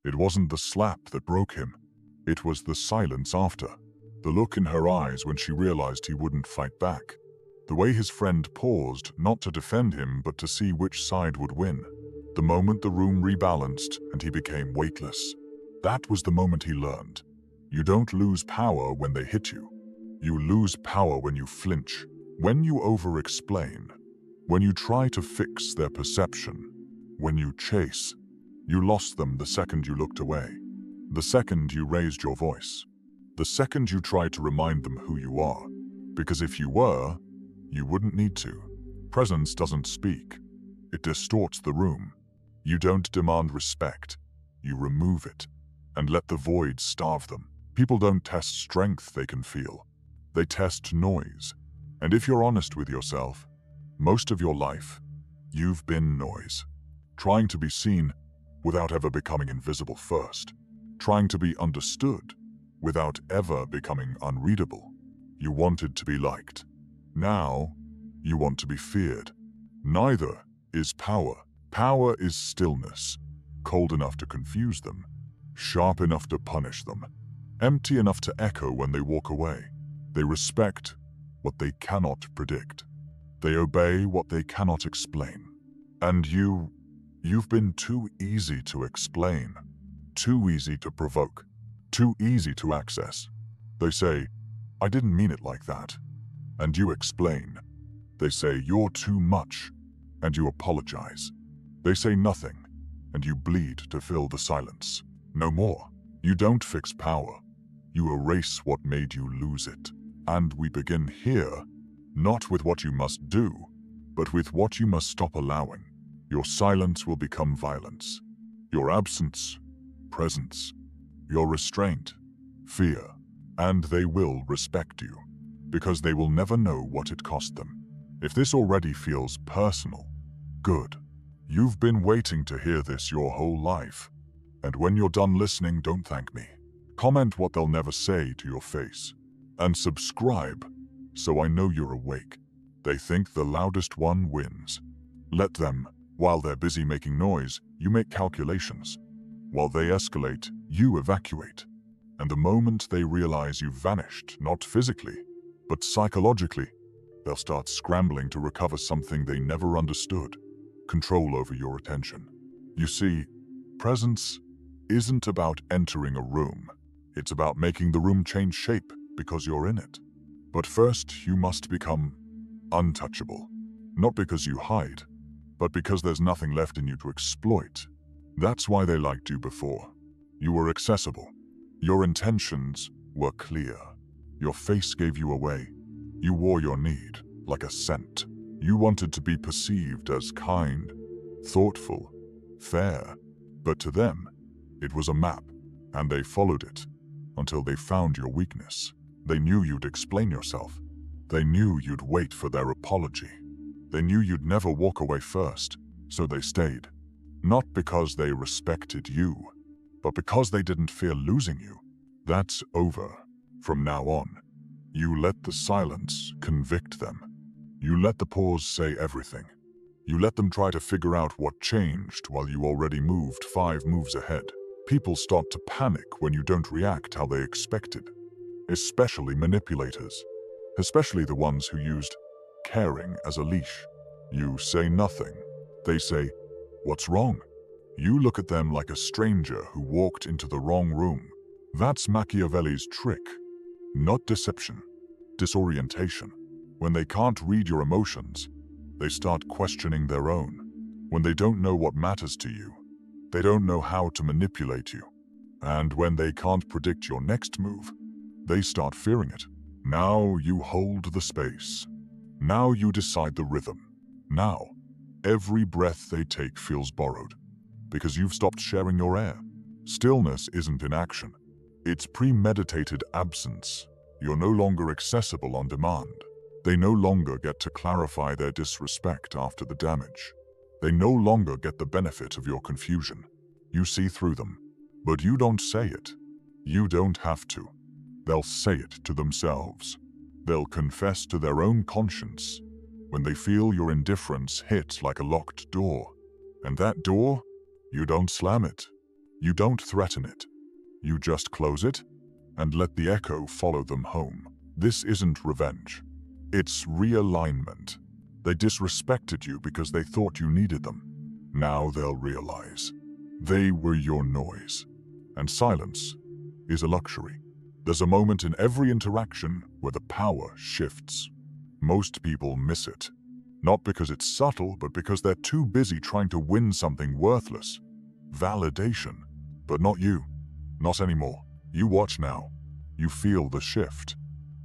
It wasn't the slap that broke him. It was the silence after. The look in her eyes when she realized he wouldn't fight back. The way his friend paused, not to defend him, but to see which side would win. The moment the room rebalanced and he became weightless. That was the moment he learned. You don't lose power when they hit you. You lose power when you flinch, when you over-explain, when you try to fix their perception, when you chase. You lost them the second you looked away, the second you raised your voice, the second you tried to remind them who you are. Because if you were, you wouldn't need to. Presence doesn't speak. It distorts the room. You don't demand respect. You remove it and let the void starve them. People don't test strength they can feel. They test noise. And if you're honest with yourself, most of your life, you've been noise. Trying to be seen without ever becoming invisible first. Trying to be understood without ever becoming unreadable. You wanted to be liked. Now, you want to be feared. Neither is power. Power is stillness, cold enough to confuse them, sharp enough to punish them, empty enough to echo when they walk away. They respect what they cannot predict. They obey what they cannot explain. And you've been too easy to explain, too easy to provoke, too easy to access. They say, "I didn't mean it like that." And you explain. They say, "You're too much," and you apologize. They say nothing, and you bleed to fill the silence. No more. You don't fix power. You erase what made you lose it. And we begin here, not with what you must do, but with what you must stop allowing. Your silence will become violence. Your absence, presence. Your restraint, fear. And they will respect you, because they will never know what it cost them. If this already feels personal, good. You've been waiting to hear this your whole life. And when you're done listening, don't thank me. Comment what they'll never say to your face. And subscribe, so I know you're awake. They think the loudest one wins. Let them. While they're busy making noise, you make calculations. While they escalate, you evacuate. And the moment they realize you've vanished, not physically, but psychologically, they'll start scrambling to recover something they never understood. Control over your attention. You see, presence isn't about entering a room. It's about making the room change shape because you're in it. But first, you must become untouchable. Not because you hide, but because there's nothing left in you to exploit. That's why they liked you before. You were accessible. Your intentions were clear. Your face gave you away. You wore your need like a scent. You wanted to be perceived as kind, thoughtful, fair. But to them, it was a map, and they followed it until they found your weakness. They knew you'd explain yourself. They knew you'd wait for their apology. They knew you'd never walk away first, so they stayed. Not because they respected you, but because they didn't fear losing you. That's over. From now on, you let the silence convict them. You let the pause say everything. You let them try to figure out what changed while you already moved 5 moves ahead. People start to panic when you don't react how they expected. Especially manipulators. Especially the ones who used caring as a leash. You say nothing. They say, "What's wrong?" You look at them like a stranger who walked into the wrong room. That's Machiavelli's trick. Not deception. Disorientation. When they can't read your emotions, they start questioning their own. When they don't know what matters to you, they don't know how to manipulate you. And when they can't predict your next move, they start fearing it. Now you hold the space. Now you decide the rhythm. Now, every breath they take feels borrowed, because you've stopped sharing your air. Stillness isn't inaction. It's premeditated absence. You're no longer accessible on demand. They no longer get to clarify their disrespect after the damage. They no longer get the benefit of your confusion. You see through them, but you don't say it. You don't have to. They'll say it to themselves. They'll confess to their own conscience when they feel your indifference hit like a locked door. And that door, you don't slam it. You don't threaten it. You just close it and let the echo follow them home. This isn't revenge. It's realignment. They disrespected you because they thought you needed them. Now they'll realize they were your noise. And silence is a luxury. There's a moment in every interaction where the power shifts. Most people miss it. Not because it's subtle, but because they're too busy trying to win something worthless. Validation. But not you. Not anymore. You watch now. You feel the shift.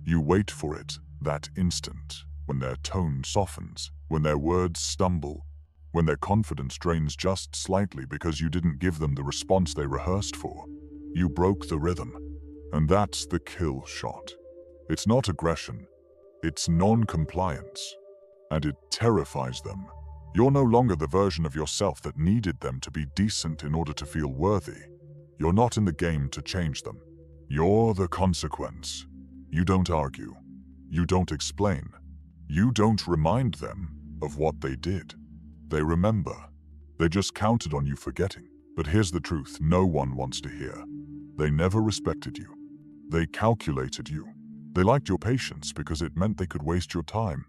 You wait for it, that instant, when their tone softens, when their words stumble, when their confidence drains just slightly because you didn't give them the response they rehearsed for. You broke the rhythm. And that's the kill shot. It's not aggression. It's non-compliance. And it terrifies them. You're no longer the version of yourself that needed them to be decent in order to feel worthy. You're not in the game to change them. You're the consequence. You don't argue. You don't explain. You don't remind them of what they did. They remember. They just counted on you forgetting. But here's the truth no one wants to hear. They never respected you. They calculated you. They liked your patience because it meant they could waste your time.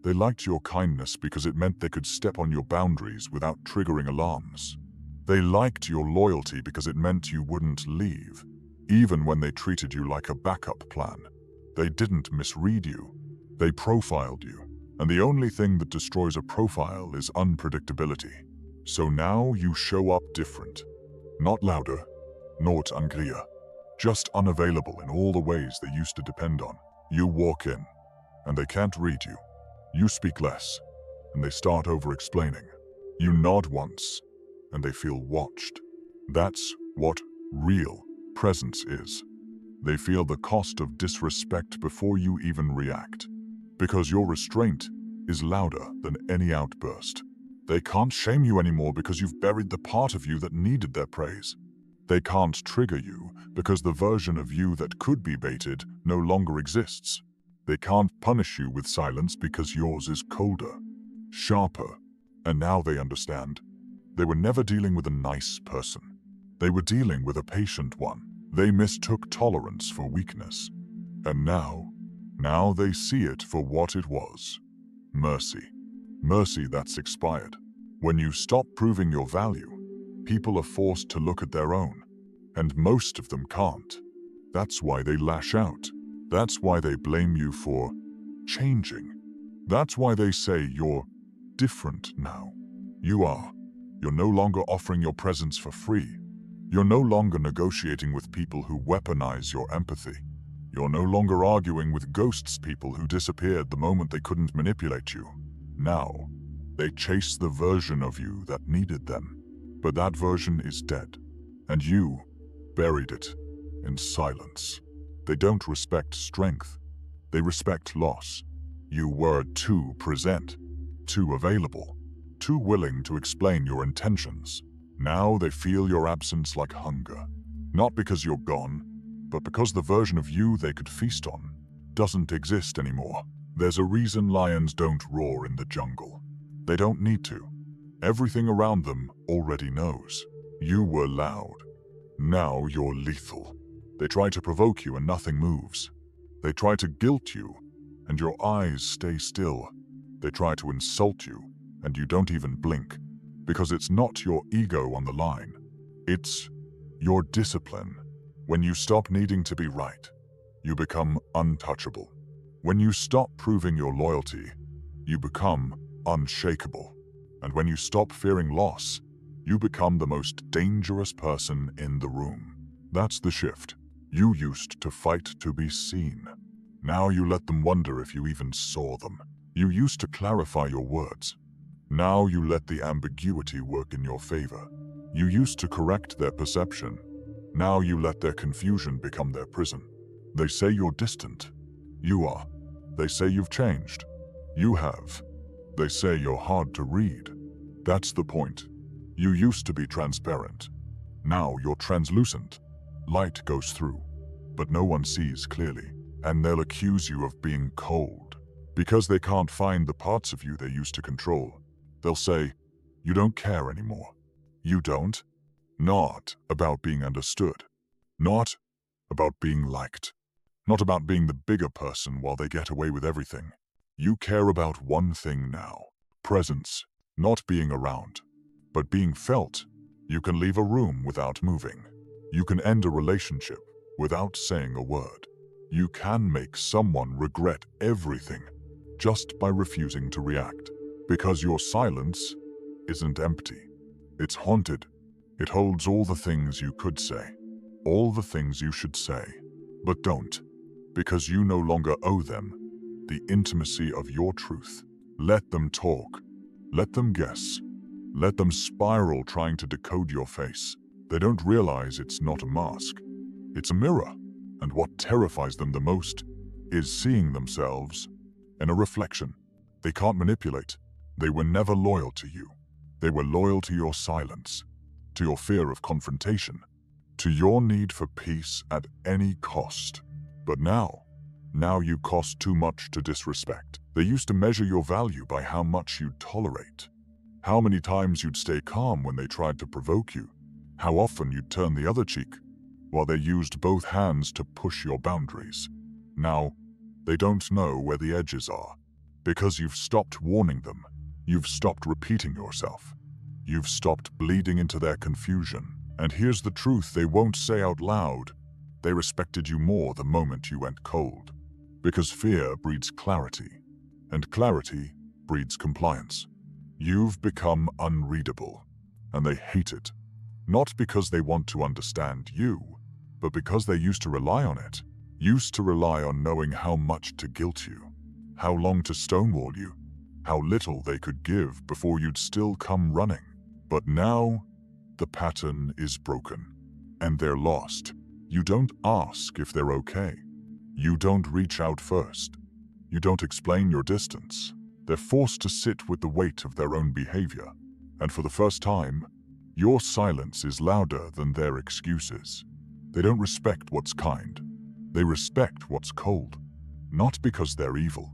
They liked your kindness because it meant they could step on your boundaries without triggering alarms. They liked your loyalty because it meant you wouldn't leave, even when they treated you like a backup plan. They didn't misread you. They profiled you. And the only thing that destroys a profile is unpredictability. So now you show up different. Not louder, not unclear. Just unavailable in all the ways they used to depend on. You walk in, and they can't read you. You speak less, and they start over-explaining. You nod once, and they feel watched. That's what real presence is. They feel the cost of disrespect before you even react. Because your restraint is louder than any outburst. They can't shame you anymore because you've buried the part of you that needed their praise. They can't trigger you because the version of you that could be baited no longer exists. They can't punish you with silence because yours is colder, sharper. And now they understand. They were never dealing with a nice person. They were dealing with a patient one. They mistook tolerance for weakness. And now they see it for what it was. Mercy. Mercy that's expired. When you stop proving your value, people are forced to look at their own, and most of them can't. That's why they lash out. That's why they blame you for changing. That's why they say you're different now. You are. You're no longer offering your presence for free. You're no longer negotiating with people who weaponize your empathy. You're no longer arguing with ghosts, people who disappeared the moment they couldn't manipulate you. Now, they chase the version of you that needed them. But that version is dead, and you buried it in silence. They don't respect strength. They respect loss. You were too present, too available, too willing to explain your intentions. Now they feel your absence like hunger. Not because you're gone, but because the version of you they could feast on doesn't exist anymore. There's a reason lions don't roar in the jungle. They don't need to. Everything around them already knows. You were loud. Now you're lethal. They try to provoke you and nothing moves. They try to guilt you, and your eyes stay still. They try to insult you, and you don't even blink. Because it's not your ego on the line. It's your discipline. When you stop needing to be right, you become untouchable. When you stop proving your loyalty, you become unshakable. And when you stop fearing loss, you become the most dangerous person in the room. That's the shift. You used to fight to be seen. Now you let them wonder if you even saw them. You used to clarify your words. Now you let the ambiguity work in your favor. You used to correct their perception. Now you let their confusion become their prison. They say you're distant. You are. They say you've changed. You have. They say you're hard to read. That's the point. You used to be transparent. Now you're translucent. Light goes through, but no one sees clearly. And they'll accuse you of being cold. Because they can't find the parts of you they used to control. They'll say, you don't care anymore. You don't? Not about being understood. Not about being liked. Not about being the bigger person while they get away with everything. You care about one thing now. Presence. Not being around, but being felt. You can leave a room without moving. You can end a relationship without saying a word. You can make someone regret everything just by refusing to react. Because your silence isn't empty. It's haunted. It holds all the things you could say, all the things you should say, but don't, because you no longer owe them the intimacy of your truth. Let them talk. Let them guess. Let them spiral trying to decode your face. They don't realize it's not a mask. It's a mirror. And what terrifies them the most is seeing themselves in a reflection. They can't manipulate. They were never loyal to you. They were loyal to your silence, to your fear of confrontation, to your need for peace at any cost. But now you cost too much to disrespect. They used to measure your value by how much you'd tolerate, how many times you'd stay calm when they tried to provoke you, how often you'd turn the other cheek, while they used both hands to push your boundaries. Now, they don't know where the edges are, because you've stopped warning them. You've stopped repeating yourself. You've stopped bleeding into their confusion. And here's the truth they won't say out loud. They respected you more the moment you went cold. Because fear breeds clarity, and clarity breeds compliance. You've become unreadable, and they hate it. Not because they want to understand you, but because they used to rely on it. Used to rely on knowing how much to guilt you, how long to stonewall you, how little they could give before you'd still come running. But now, the pattern is broken, and they're lost. You don't ask if they're okay. You don't reach out first. You don't explain your distance. They're forced to sit with the weight of their own behavior. And for the first time, your silence is louder than their excuses. They don't respect what's kind. They respect what's cold. Not because they're evil,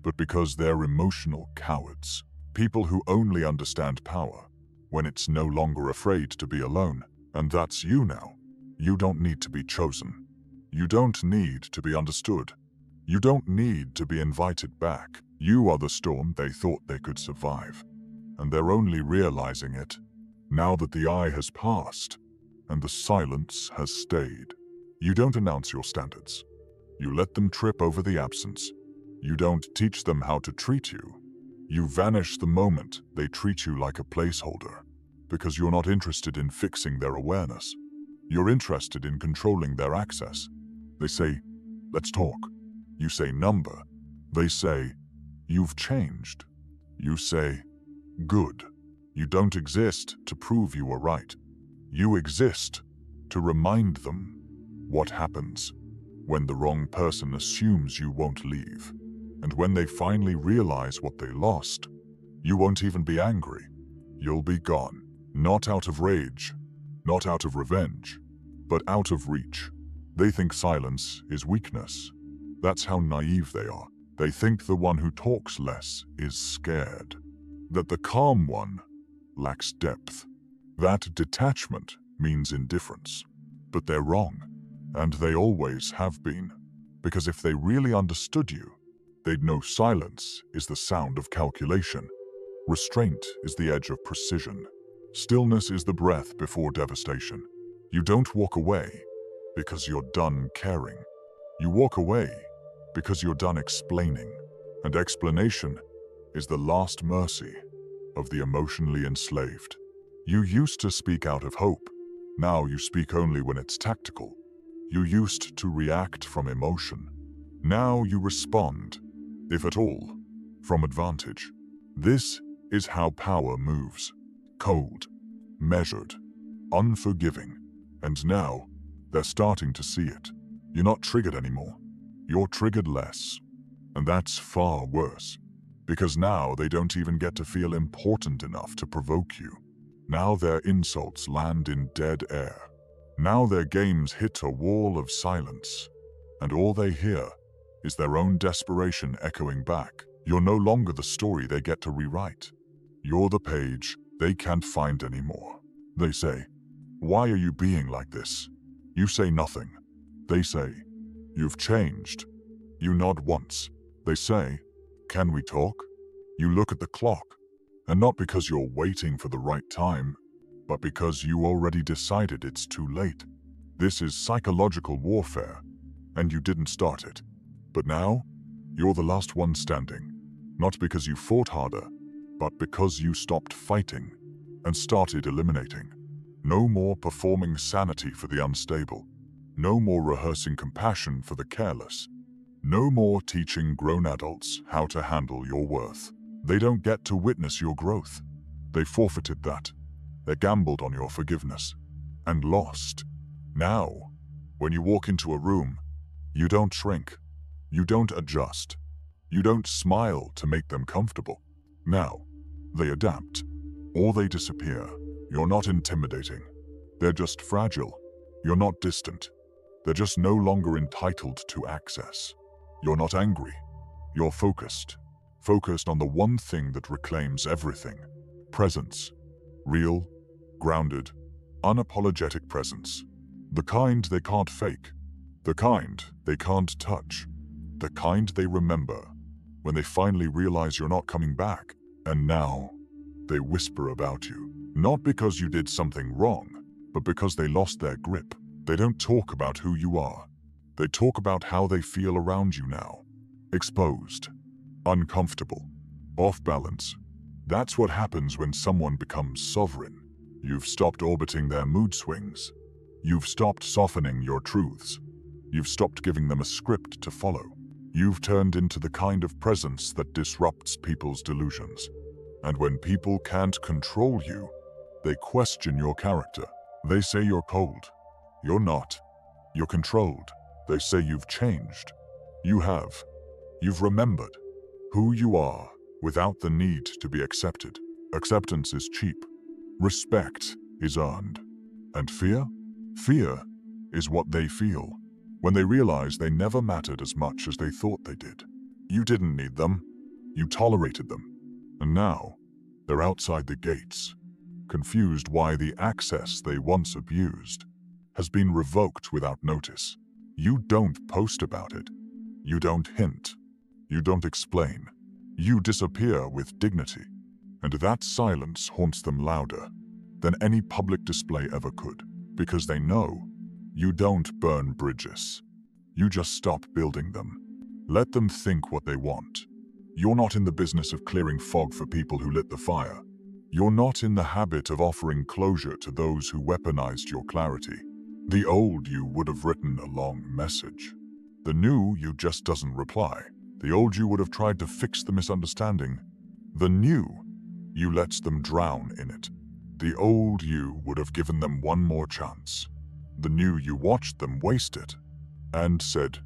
but because they're emotional cowards. People who only understand power when it's no longer afraid to be alone. And that's you now. You don't need to be chosen. You don't need to be understood. You don't need to be invited back. You are the storm they thought they could survive. And they're only realizing it now that the eye has passed and the silence has stayed. You don't announce your standards. You let them trip over the absence. You don't teach them how to treat you. You vanish the moment they treat you like a placeholder, because you're not interested in fixing their awareness. You're interested in controlling their access. They say, "Let's talk." You say, "Number." They say, "You've changed." You say, "Good." You don't exist to prove you were right. You exist to remind them what happens when the wrong person assumes you won't leave. And when they finally realize what they lost, you won't even be angry. You'll be gone. Not out of rage, not out of revenge, but out of reach. They think silence is weakness. That's how naive they are. They think the one who talks less is scared, that the calm one lacks depth, that detachment means indifference. But they're wrong, and they always have been. Because if they really understood you, they'd know silence is the sound of calculation. Restraint is the edge of precision. Stillness is the breath before devastation. You don't walk away because you're done caring. You walk away because you're done explaining. And explanation is the last mercy of the emotionally enslaved. You used to speak out of hope. Now you speak only when it's tactical. You used to react from emotion. Now you respond, if at all, from advantage. This is how power moves. Cold, measured, unforgiving. And now, they're starting to see it. You're not triggered anymore. You're triggered less. And that's far worse. Because now they don't even get to feel important enough to provoke you. Now their insults land in dead air. Now their games hit a wall of silence. And all they hear is their own desperation echoing back. You're no longer the story they get to rewrite. You're the page they can't find anymore. They say, Why are you being like this? You say nothing. They say, you've changed. You nod once. They say, can we talk? You look at the clock, and not because you're waiting for the right time, but because you already decided it's too late. This is psychological warfare, and you didn't start it. But now, you're the last one standing. Not because you fought harder, but because you stopped fighting and started eliminating. No more performing sanity for the unstable. No more rehearsing compassion for the careless. No more teaching grown adults how to handle your worth. They don't get to witness your growth. They forfeited that. They gambled on your forgiveness and lost. Now, when you walk into a room, you don't shrink. You don't adjust. You don't smile to make them comfortable. Now, they adapt, or they disappear. You're not intimidating. They're just fragile. You're not distant. They're just no longer entitled to access. You're not angry. You're focused. Focused on the one thing that reclaims everything. Presence. Real, grounded, unapologetic presence. The kind they can't fake. The kind they can't touch. The kind they remember when they finally realize you're not coming back. And now, they whisper about you. Not because you did something wrong, but because they lost their grip. They don't talk about who you are. They talk about how they feel around you now. Exposed. Uncomfortable. Off balance. That's what happens when someone becomes sovereign. You've stopped orbiting their mood swings. You've stopped softening your truths. You've stopped giving them a script to follow. You've turned into the kind of presence that disrupts people's delusions. And when people can't control you, they question your character. They say you're cold. You're not. You're controlled. They say you've changed. You have. You've remembered who you are without the need to be accepted. Acceptance is cheap. Respect is earned. And fear? Fear is what they feel when they realize they never mattered as much as they thought they did. You didn't need them. You tolerated them. And now, they're outside the gates, confused why the access they once abused has been revoked without notice. You don't post about it. You don't hint. You don't explain. You disappear with dignity. And that silence haunts them louder than any public display ever could, because they know you don't burn bridges. You just stop building them. Let them think what they want. You're not in the business of clearing fog for people who lit the fire. You're not in the habit of offering closure to those who weaponized your clarity. The old you would have written a long message. The new you just doesn't reply. The old you would have tried to fix the misunderstanding. The new you lets them drown in it. The old you would have given them one more chance. The new you watched them waste it and said,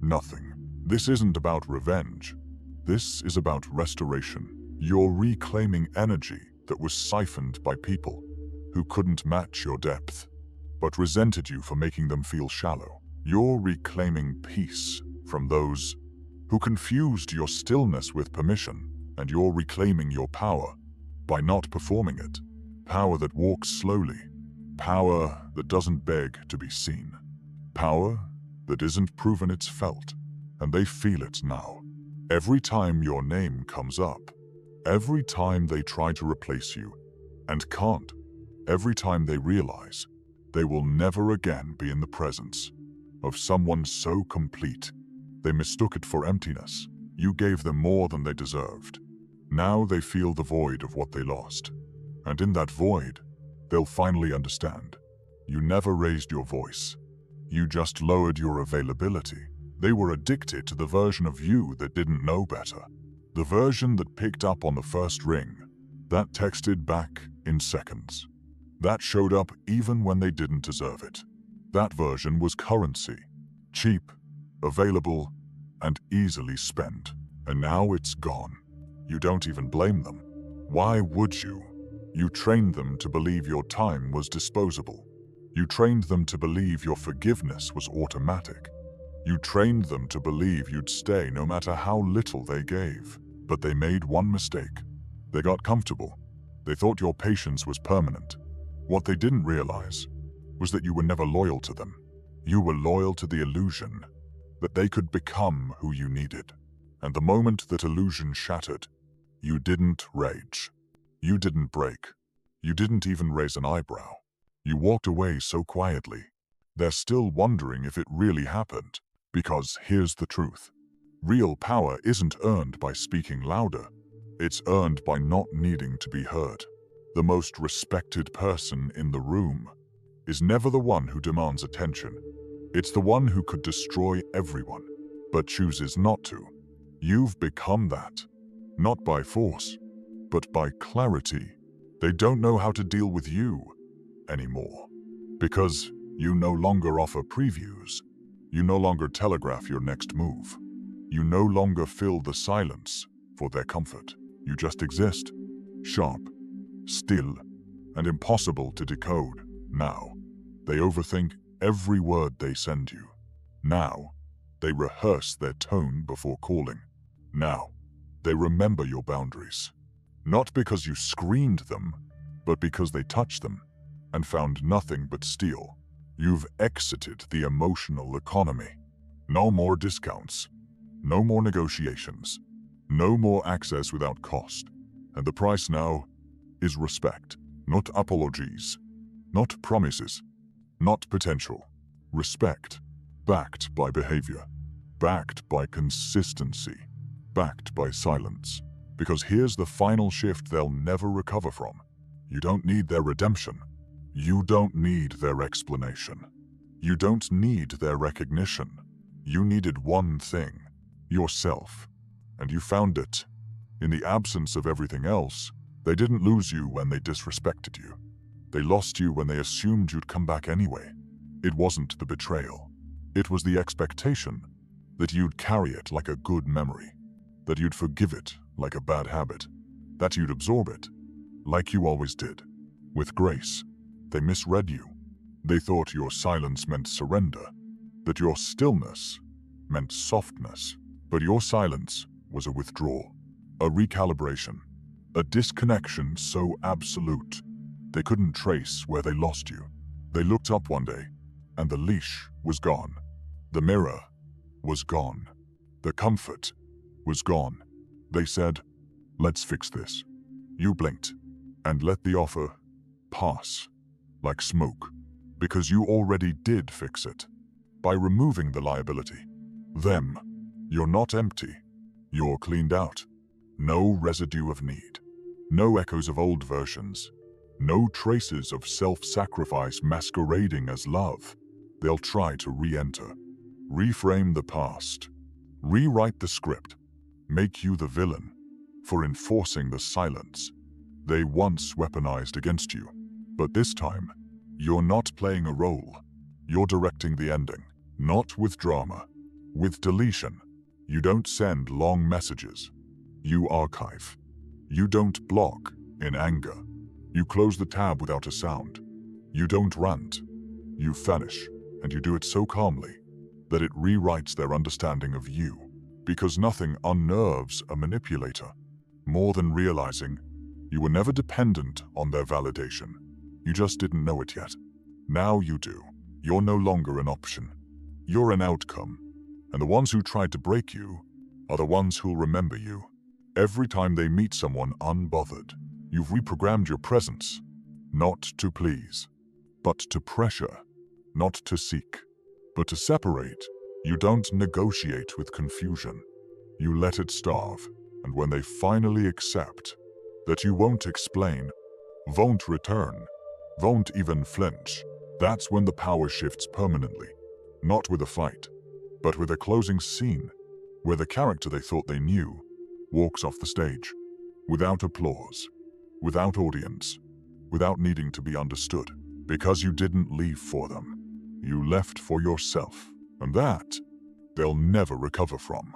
nothing. This isn't about revenge. This is about restoration. You're reclaiming energy that was siphoned by people who couldn't match your depth, but resented you for making them feel shallow. You're reclaiming peace from those who confused your stillness with permission, and you're reclaiming your power by not performing it. Power that walks slowly. Power that doesn't beg to be seen. Power that isn't proven it's felt, and they feel it now. Every time your name comes up, every time they try to replace you and can't, every time they realize they will never again be in the presence of someone so complete, they mistook it for emptiness. You gave them more than they deserved. Now they feel the void of what they lost. And in that void, they'll finally understand. You never raised your voice. You just lowered your availability. They were addicted to the version of you that didn't know better. The version that picked up on the first ring, that texted back in seconds, that showed up even when they didn't deserve it. That version was currency, cheap, available, and easily spent. And now it's gone. You don't even blame them. Why would you? You trained them to believe your time was disposable. You trained them to believe your forgiveness was automatic. You trained them to believe you'd stay no matter how little they gave. But they made one mistake. They got comfortable. They thought your patience was permanent. What they didn't realize was that you were never loyal to them. You were loyal to the illusion that they could become who you needed. And the moment that illusion shattered, you didn't rage. You didn't break. You didn't even raise an eyebrow. You walked away so quietly. They're still wondering if it really happened. Because here's the truth. Real power isn't earned by speaking louder. It's earned by not needing to be heard. The most respected person in the room is never the one who demands attention. It's the one who could destroy everyone, but chooses not to. You've become that. Not by force, but by clarity. They don't know how to deal with you anymore. Because you no longer offer previews. You no longer telegraph your next move. You no longer fill the silence for their comfort. You just exist. Sharp, still, and impossible to decode. Now, they overthink every word they send you. Now, they rehearse their tone before calling. Now, they remember your boundaries. Not because you screened them, but because they touched them and found nothing but steel. You've exited the emotional economy. No more discounts. No more negotiations. No more access without cost. And the price now is respect. Not apologies. Not promises. Not potential. Respect. Backed by behavior. Backed by consistency. Backed by silence. Because here's the final shift they'll never recover from. You don't need their redemption. You don't need their explanation. You don't need their recognition. You needed one thing. Yourself. And you found it. In the absence of everything else, they didn't lose you when they disrespected you. They lost you when they assumed you'd come back anyway. It wasn't the betrayal. It was the expectation that you'd carry it like a good memory, that you'd forgive it like a bad habit, that you'd absorb it, like you always did, with grace. They misread you. They thought your silence meant surrender, that your stillness meant softness. But your silence was a withdrawal, a recalibration, a disconnection so absolute they couldn't trace where they lost you. They looked up one day, and the leash was gone. The mirror was gone. The comfort was gone. They said, "Let's fix this." You blinked and let the offer pass like smoke, because you already did fix it by removing the liability. Them. You're not empty. You're cleaned out. No residue of need. No echoes of old versions. No traces of self-sacrifice masquerading as love. They'll try to re-enter, reframe the past, rewrite the script, make you the villain for enforcing the silence they once weaponized against you. But this time, you're not playing a role. You're directing the ending, not with drama, with deletion. You don't send long messages. You archive. You don't block in anger. You close the tab without a sound. You don't rant. You vanish, and you do it so calmly that it rewrites their understanding of you. Because nothing unnerves a manipulator more than realizing you were never dependent on their validation. You just didn't know it yet. Now you do. You're no longer an option. You're an outcome. And the ones who tried to break you are the ones who'll remember you. Every time they meet someone unbothered, you've reprogrammed your presence, not to please, but to pressure, not to seek, but to separate. You don't negotiate with confusion. You let it starve, and when they finally accept that you won't explain, won't return, won't even flinch, that's when the power shifts permanently. Not with a fight, but with a closing scene where the character they thought they knew walks off the stage, without applause, without audience, without needing to be understood, because you didn't leave for them. You left for yourself, and that they'll never recover from.